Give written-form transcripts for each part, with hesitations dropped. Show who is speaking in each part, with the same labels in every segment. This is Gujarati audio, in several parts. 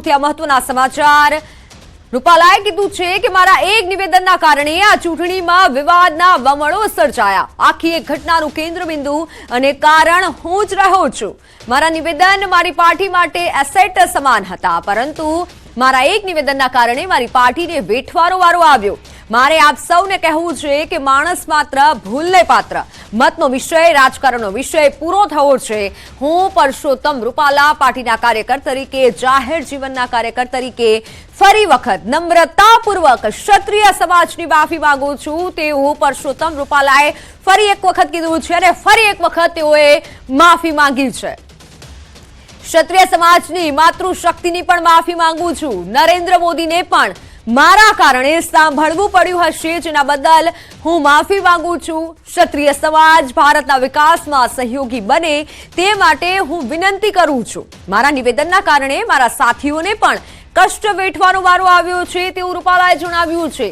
Speaker 1: સૌથી મહત્વના સમાચાર રૂપાલાએ કીધું છે કે મારા એક નિવેદનના કારણે આ ચૂંટણીમાં વિવાદના વમળો સર્જાયા. આખી એક ઘટનાનું કેન્દ્રબિંદુ અને કારણ હું જ રહ્યો છું. મારા નિવેદન મારી પાર્ટી માટે એસેટ સમાન હતા, પરંતુ મારા એક નિવેદનના કારણે મારી પાર્ટીને વેઠવાનો વારો આવ્યો. મારે આપ સૌને કહેવું છે કે માણસ માત્ર ભૂલને પાત્ર. મતનો વિષય, રાજકારણનો વિષય પૂરો થયો છે. હું પરસોત્તમ રૂપાલા પાર્ટીના કાર્યકર તરીકે, જાહેર જીવનના કાર્યકર તરીકે ફરી વખત નમ્રતાપૂર્વક ક્ષત્રિય સમાજની માફી માંગુ છું તેવું પરસોત્તમ રૂપાલાએ ફરી એક વખત કીધું છે અને ફરી એક વખત તેઓએ માફી માંગી છે. ક્ષત્રિય સમાજની માતૃશક્તિની પણ માફી માંગુ છું. નરેન્દ્ર મોદીને પણ મારા કારણે સાંભળવું પડ્યું હશે, જેના બદલ હું માફી માંગુ છું. ક્ષત્રિય સમાજ ભારતના વિકાસમાં સહયોગી બને તે માટે હું વિનંતી કરું છું. મારા નિવેદનના કારણે મારા સાથીઓને પણ કષ્ટ વેઠવાનો વારો આવ્યો છે તેવું રૂપાલાએ જણાવ્યું છે.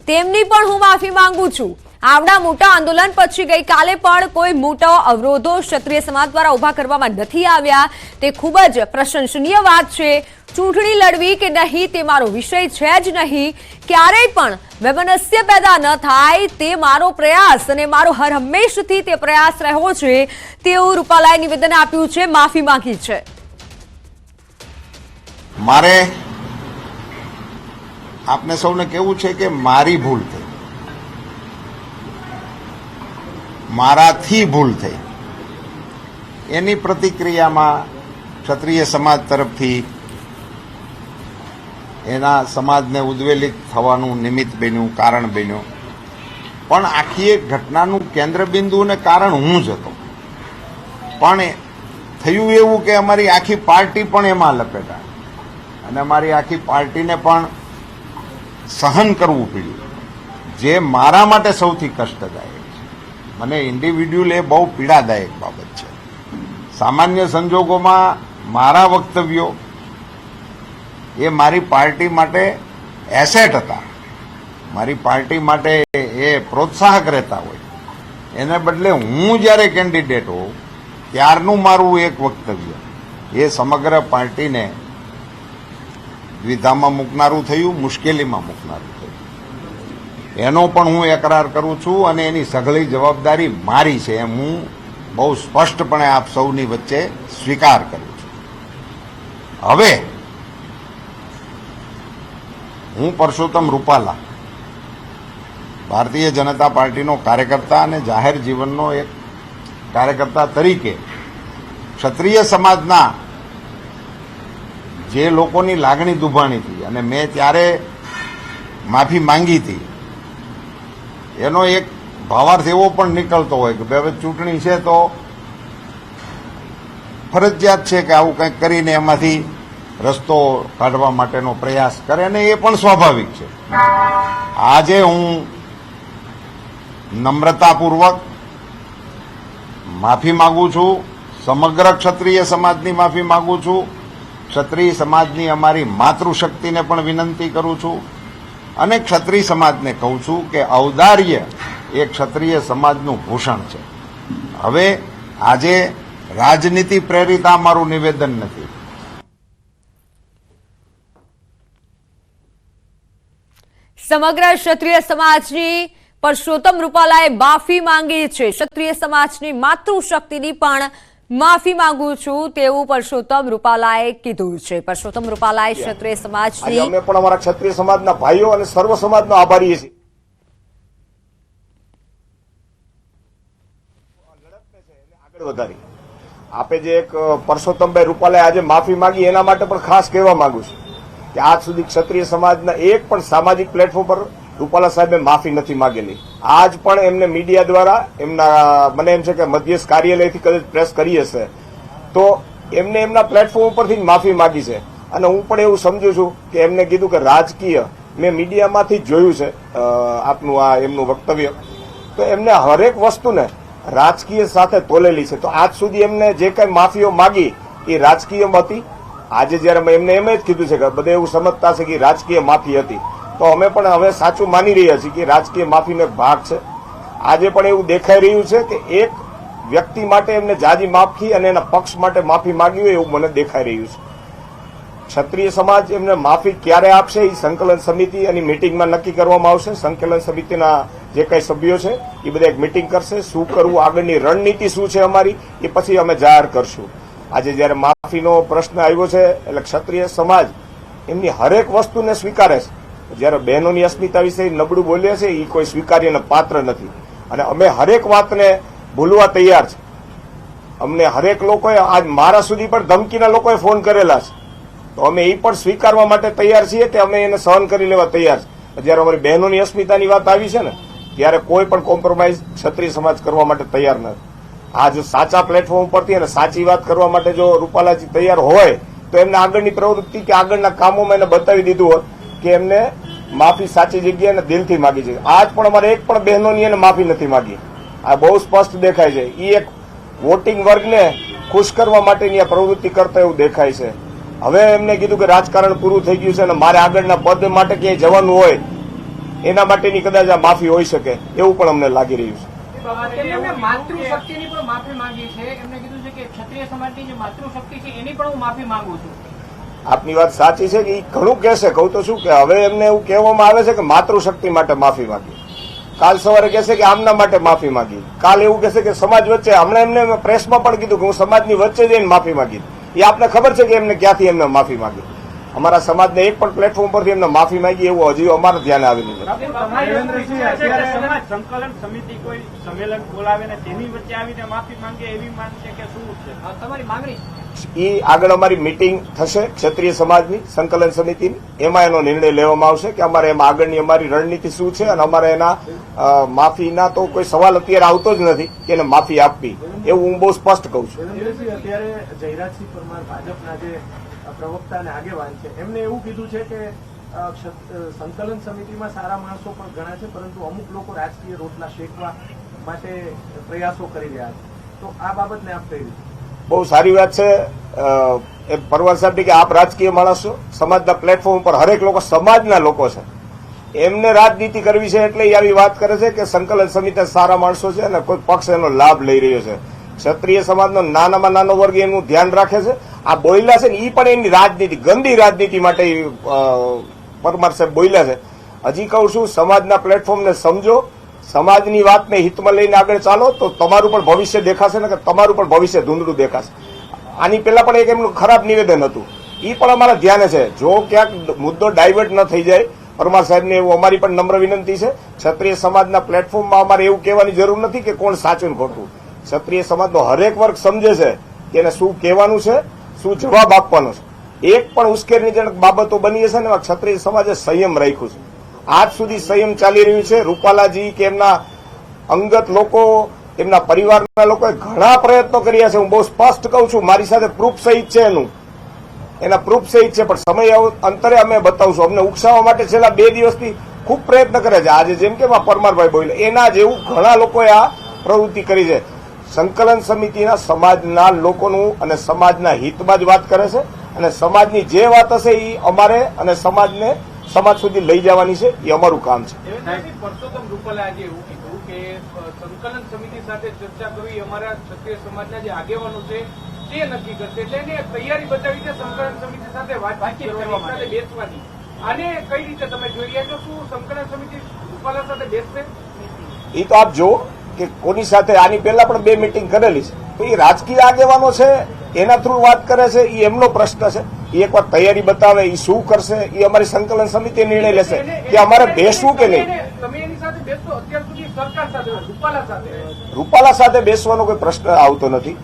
Speaker 1: તેમની પણ હું માફી માંગુ છું. આવડા મોટા આંદોલન પછી ગઈકાલે પણ કોઈ મોટા અવરોધો ક્ષત્રિય સમાજ દ્વારા ઉભા કરવામાં નથી આવ્યા. તે ખૂબ જ પ્રશંસનીય વાત છે. ચૂંટણી લડવી કે નહીં તે મારો વિષય છે જ નહીં. ક્યારેય પણ વૈમનસ્ય પેદા ન થાય તે મારો પ્રયાસ અને મારો હર હંમેશથી તે પ્રયાસ રહ્યો છે તેવું રૂપાલાએ નિવેદન આપ્યું છે, માફી માંગી છે.
Speaker 2: મારે આપને સૌને કહેવું છે કે મારી ભૂલ થઈ, મારાથી ભૂલ થઈ. એની પ્રતિક્રિયામાં ક્ષત્રિય સમાજ તરફથી એના સમાજને ઉદ્વેલિત થવાનું નિમિત્ત બન્યું, કારણ બન્યું. પણ આખી એક ઘટનાનું કેન્દ્રબિંદુ અને કારણ હું જ હતો. પણ થયું એવું કે અમારી આખી પાર્ટી પણ એમાં લપેટા અને અમારી આખી પાર્ટીને પણ સહન કરવું પડ્યું, જે મારા માટે સૌથી કષ્ટદાયક છે. મને ઇન્ડિવિડ્યુઅલ એ બહુ પીડાદાયક બાબત છે. સામાન્ય સંજોગોમાં મારા વક્તવ્યો એ મારી પાર્ટી માટે એસેટ હતા, મારી પાર્ટી માટે એ પ્રોત્સાહક રહેતા હોય. એને બદલે હું જ્યારે કેન્ડિડેટ હોઉં ત્યારનું મારું એક વક્તવ્ય એ સમગ્ર પાર્ટીને દ્વિધામાં મૂકનારું થયું, મુશ્કેલીમાં મૂકનારું થયું. એનો પણ હું એકરાર કરું છું અને એની સઘળી જવાબદારી મારી છે એમ હું બહુ સ્પષ્ટપણે આપ સૌની વચ્ચે સ્વીકાર કરું છું. હવે હું પરસોત્તમ રૂપાલા ભારતીય જનતા પાર્ટીનો કાર્યકર્તા અને જાહેર જીવનનો એક કાર્યકર્તા તરીકે ક્ષત્રિય સમાજના જે લોકોની લાગણી દુભાણી હતી અને મેં ત્યારે માફી માંગી હતી, એનો એક ભાવાર્થ એવો પણ નીકળતો હોય કે હવે ચૂંટણી છે તો ફરજિયાત છે કે આવું કંઈક કરીને એમાંથી રસ્તો કાઢવા માટેનો પ્રયાસ કરે, અને એ પણ સ્વાભાવિક છે. આજે હું નમ્રતાપૂર્વક માફી માંગુ છું. સમગ્ર ક્ષત્રિય સમાજની માફી માંગુ છું. ક્ષત્રિય સમાજની અમારી માતૃશક્તિને પણ વિનંતી કરું છું અને ક્ષત્રિય સમાજને કહું છું કે ઔદાર્ય એ ક્ષત્રિય સમાજનું ભૂષણ છે. હવે આજે રાજનીતિ પ્રેરિત આ મારું નિવેદન નથી.
Speaker 1: સમગ્ર ક્ષત્રિય સમાજની પરસોત્તમ રૂપાલાએ માફી માંગી છે. ક્ષત્રિય સમાજની માતૃશક્તિની પણ માફી માંગુ છું તેવું પરસોત્તમ રૂપાલાએ કીધું છે. પરસોત્તમ રૂપાલાએ ક્ષત્રિય સમાજની
Speaker 3: અમે પણ અમારા ક્ષત્રિય સમાજના ભાઈઓ અને સર્વ સમાજનો આભારી છીએ. આગળ વધારી આપે જે એક પરસોત્તમભાઈ રૂપાલાએ આજે માફી માંગી એના માટે પણ ખાસ કહેવા માંગુ છું કે આજ સુધી ક્ષત્રિય સમાજના એક પણ સામાજિક પ્લેટફોર્મ પર રૂપાલા સાહેબે માફી નથી માંગેલી. આજ પણ એમને મીડિયા દ્વારા એમના મને એમ છે કે મધ્યસ્થ કાર્યાલયથી કદાચ પ્રેસ કરી હશે તો એમને એમના પ્લેટફોર્મ ઉપરથી જ માફી માંગી છે. અને હું પણ એવું સમજુ છું કે એમને કીધું કે રાજકીય, મેં મીડિયામાંથી જ જોયું છે આપનું આ એમનું વક્તવ્ય, તો એમને હરેક વસ્તુને રાજકીય સાથે તોલેલી છે. તો આજ સુધી એમને જે કઈ માફીઓ માગી એ રાજકીય હતી. આજે જયારે એમને એમ જ કીધું છે કે બધા એવું સમજતા છે કે રાજકીય માફી હતી, તો અમે પણ હવે સાચું માની રહ્યા છીએ કે રાજકીય માફીનો એક ભાગ છે. આજે પણ એવું દેખાઈ રહ્યું છે કે એક વ્યક્તિ માટે એમને જાજી માફી અને એના પક્ષ માટે માફી માંગી હોય એવું મને દેખાઈ રહ્યું છે. ક્ષત્રિય સમાજ એમને માફી ક્યારે આપશે એ સંકલન સમિતિ અને મીટિંગમાં નક્કી કરવામાં આવશે. સંકલન સમિતિના જે કઈ સભ્યો છે એ બધા એક મીટિંગ કરશે. શું કરવું, આગળની રણનીતિ શું છે અમારી, એ પછી અમે જાહેર કરશું. આજે જયારે માફીનો પ્રશ્ન આવ્યો છે એટલે ક્ષત્રિય સમાજ એમની હરેક વસ્તુને સ્વીકારે છે. જયારે બહેનોની અસ્મિતા વિશે નબળું બોલ્યા છે એ કોઈ સ્વીકાર્યને પાત્ર નથી અને અમે હરેક વાતને ભૂલવા તૈયાર છે. અમને હરેક લોકોએ આજ મારા સુધી પણ ધમકીના લોકોએ ફોન કરેલા છે, તો અમે એ પણ સ્વીકારવા માટે તૈયાર છીએ કે અમે એને સહન કરી લેવા તૈયાર છે. જયારે અમારી બહેનોની અસ્મિતાની વાત આવી છે ને ત્યારે કોઈ પણ કોમ્પ્રોમાઇઝ ક્ષત્રિય સમાજ કરવા માટે તૈયાર નથી. આ જો સાચા પ્લેટફોર્મ પરથી અને સાચી વાત કરવા માટે જો રૂપાલાજી તૈયાર હોય તો એમને આગળની પ્રવૃત્તિ કે આગળના કામોમાં એને બતાવી દીધું હોત કે એમને માફી સાચી જગ્યાએ અને દિલથી માગી છે. આજ પણ અમારે એક પણ બહેનોની એને માફી નથી માગી. આ બહુ સ્પષ્ટ દેખાય છે. એ એક વોટિંગ વર્ગને ખુશ કરવા માટેની આ પ્રવૃત્તિ કરતા એવું દેખાય છે. હવે એમને કીધું કે રાજકારણ પૂરું થઈ ગયું છે અને મારે આગળના પદ માટે ક્યાંય જવાનું હોય એના માટેની કદાચ આ માફી હોઈ શકે એવું પણ અમને લાગી રહ્યું છે.
Speaker 4: એમને માતૃશક્તિની પણ માફી માંગી છે. એમને કીધું છે કે ક્ષત્રિય સમાજની જે માતૃશક્તિ છે એની પણ હું માફી માંગુ છું.
Speaker 3: આપની વાત સાચી છે કે એ ઘણું કહેશે. કહું તો શું કે હવે એમને એવું કહેવામાં આવે છે કે માતૃશક્તિ માટે માફી માંગી, કાલ સવારે કહેશે કે આમના માટે માફી માંગી, કાલ એવું કહેશે કે સમાજ વચ્ચે. હમણાં એમને પ્રેસમાં પણ કીધું કે હું સમાજની વચ્ચે જઈને માફી માંગી. એ આપને ખબર છે કે એમને ક્યાંથી એમને માફી માંગી. અમારા સમાજને એક પણ પ્લેટફોર્મ પરથી એમને માફી માંગી એવું હજી અમારા ધ્યાને આવેલું નથી.
Speaker 5: સંકલન સમિતિ કોઈ સંમેલન બોલાવે ને તેની વચ્ચે આવીને માફી માંગે એવી માંગ છે કે શું છે
Speaker 4: તમારી માંગણી?
Speaker 3: એ આગળ અમારી મીટિંગ થશે ક્ષત્રિય સમાજની સંકલન સમિતિની, એમાં એનો નિર્ણય લેવામાં આવશે કે અમારે એમાં આગળની અમારી રણનીતિ શું છે અને અમારે એના માફીના તો કોઈ સવાલ અત્યારે આવતો જ નથી કે એને માફી આપવી, એવું હું બહુ સ્પષ્ટ કહું છું.
Speaker 5: અત્યારે જયરાજસિંહ પરમાર ભાજપના જે પ્રવક્તા અને આગેવાન છે એમને એવું કીધું છે કે સંકલન સમિતિમાં સારા માણસો પણ ઘણા છે પરંતુ અમુક લોકો રાજકીય રોટલા શેકવા માટે પ્રયાસો કરી રહ્યા છે, તો આ બાબતને આપ કઈ રીતે?
Speaker 3: બહુ સારી વાત છે પરવાર સાહેબ કે આપ રાજકીય માણસો સમાજના પ્લેટફોર્મ પર હરેક લોકો સમાજના લોકો છે, એમને રાજનીતિ કરવી છે એટલે એ આવી વાત કરે છે કે સંકલન સમિતિ સારા માણસો છે અને કોઈ પક્ષ એનો લાભ લઈ રહ્યો છે. ક્ષત્રિય સમાજનો નાનામાં નાનો વર્ગ એનું ધ્યાન રાખે છે. આ બોલ્યા છે ને એ પણ એની રાજનીતિ, ગંદી રાજનીતિ માટે પરમાર સાહેબ બોલ્યા છે. હજી કહું છું સમાજના પ્લેટફોર્મને સમજો, સમાજની વાતને હિતમાં લઈને આગળ ચાલો તો તમારું પણ ભવિષ્ય દેખાશે ને કે તમારું પણ ભવિષ્ય ધૂંધળું દેખાશે. આની પહેલા પણ એક એમનું ખરાબ નિવેદન હતું, એ પણ અમારા ધ્યાને છે. જો ક્યાંક મુદ્દો ડાયવર્ટ ન થઈ જાય પરમાર સાહેબને એવું અમારી પણ નમ્ર વિનંતી છે. ક્ષત્રિય સમાજના પ્લેટફોર્મમાં અમારે એવું કહેવાની જરૂર નથી કે કોણ સાચું ખોટું. ક્ષત્રિય સમાજનો હરેક વર્ગ સમજે છે કે એને શું કહેવાનું છે, શું જવાબ આપવાનો છે. એક પણ ઉશ્કેરણીજનક બાબતો બની હશે ને એમાં ક્ષત્રિય સમાજે સંયમ રાખ્યું છે. આજ સુધી સંયમ ચાલી રહ્યું છે. રૂપાલાજી કે એમના અંગત લોકો, એમના પરિવારના લોકોએ ઘણા પ્રયત્નો કર્યા છે. હું બહુ સ્પષ્ટ કહું છું, મારી સાથે પ્રૂફ સહિત છે એના પ્રૂફ સહિત છે, પણ સમય અંતરે અમે બતાવશું. અમને ઉકસાવવા માટે છેલ્લા 2 દિવસથી ખૂબ પ્રયત્ન કરે છે. આજે જેમ કે પરમારભાઈ બોલે એના જેવું ઘણા લોકોએ આ પ્રવૃત્તિ કરી છે. સંકલન સમિતિના સમાજના લોકોનું અને સમાજના હિતમાં જ વાત કરે છે અને સમાજની જે વાત હશે એ અમારે અને સમાજ સુધી લઈ જવાની છે, એ અમારું કામ છે.
Speaker 5: પરસોત્તમ રૂપાલે આજે એવું કીધું કે સંકલન સમિતિ સાથે ચર્ચા કરવી અમારા ક્ષત્રિય સમાજના જે આગેવાનો છે તે નક્કી કરશે, એટલે એને તૈયારી બતાવી છે સંકલન સમિતિ સાથે વાતચીત કરવા માટે બેસવાની. આને કઈ રીતે તમે જોઈ રહ્યા છો? શું સંકલન સમિતિ રૂપાલા સાથે બેસશે?
Speaker 3: એ તો આપ જો કે કોની સાથે આની પહેલા પણ 2 મીટિંગ કરેલી છે, તો એ રાજકીય આગેવાનો છે એના થ્રુ વાત કરે છે, એ એમનો પ્રશ્ન છે. એ એક વાર તૈયારી બતાવે, એ શું કરશે એ અમારી સંકલન સમિતિ નિર્ણય લેશે કે અમારે બેસવું કે નહીં.
Speaker 5: તમે એની સાથે બેસતો અત્યાર સુધી સરકાર સાથે,
Speaker 3: રૂપાલા સાથે બેસવાનો કોઈ પ્રશ્ન આવતો નથી.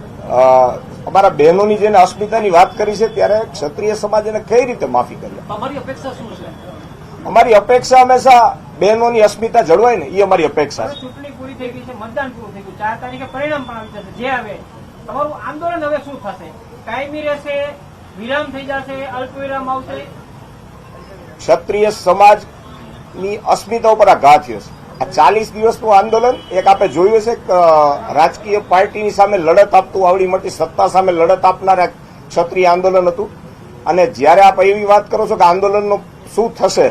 Speaker 3: અમારા બહેનોની જેને અસ્મિતાની વાત કરી છે ત્યારે ક્ષત્રિય સમાજ એને કઈ રીતે માફી કરી?
Speaker 4: તમારી અપેક્ષા શું છે?
Speaker 3: અમારી અપેક્ષા હંમેશા બહેનોની અસ્મિતા જળવાય ને, એ અમારી અપેક્ષા છે.
Speaker 4: ચૂંટણી પૂરી થઈ ગઈ છે, મતદાન પૂરું થઈ ગયું, 4 તારીખે પરિણામ પણ આવી જશે. જે આવે તમારું આંદોલન હવે શું થશે? કાયમી રહેશે, વિરામ થઈ જશે, અલ્પ વિરામ આવશે?
Speaker 3: ક્ષત્રિય સમાજની અસ્મિતા ઉપર આ ઘા થયો છે. આ 40 દિવસનું આંદોલન એક આપણે જોયું છે કે રાજકીય પાર્ટીની સામે લડત આપતું, આવડી મોટી સત્તા સામે લડત આપનાર એક ક્ષત્રિય આંદોલન હતું. અને જ્યારે આપ એવી વાત કરો છો કે આંદોલનનો શું થશે,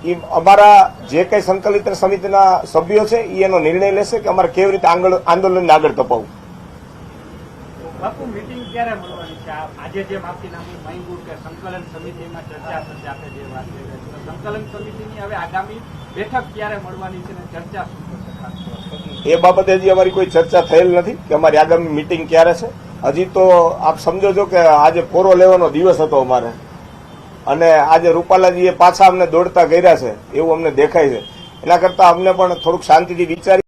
Speaker 3: એ અમારા જે કઈ સંકલિત સમિતિના સભ્યો છે એ એનો નિર્ણય લેશે કે અમારે કેવી રીતે આંદોલનને આગળ તપાવવું.
Speaker 4: બાપુ મીટિંગ ક્યારે મળવાની છે? આજે જે માફીનામું માંગ્યું કે સંકલન સમિતિમાં ચર્ચા થશે, આપણે જે વાત કરી રહ્યા છીએ, સંકલન સમિતિની હવે આગામી બેઠક ક્યારે મળવાની છે અને ચર્ચા શું થશે ખાસ તો?
Speaker 3: એ બાબતે હજી અમારી કોઈ ચર્ચા થયેલ નથી કે અમારી આગામી મિટિંગ ક્યારે છે. હજી તો આપ સમજો છો કે આજે કોરો લેવાનો દિવસ હતો અમારે, અને આજે રૂપાલાજીએ પાછા અમને દોડતા કર્યા છે એવું અમને દેખાય છે. એના કરતા અમને પણ થોડુંક શાંતિથી વિચારી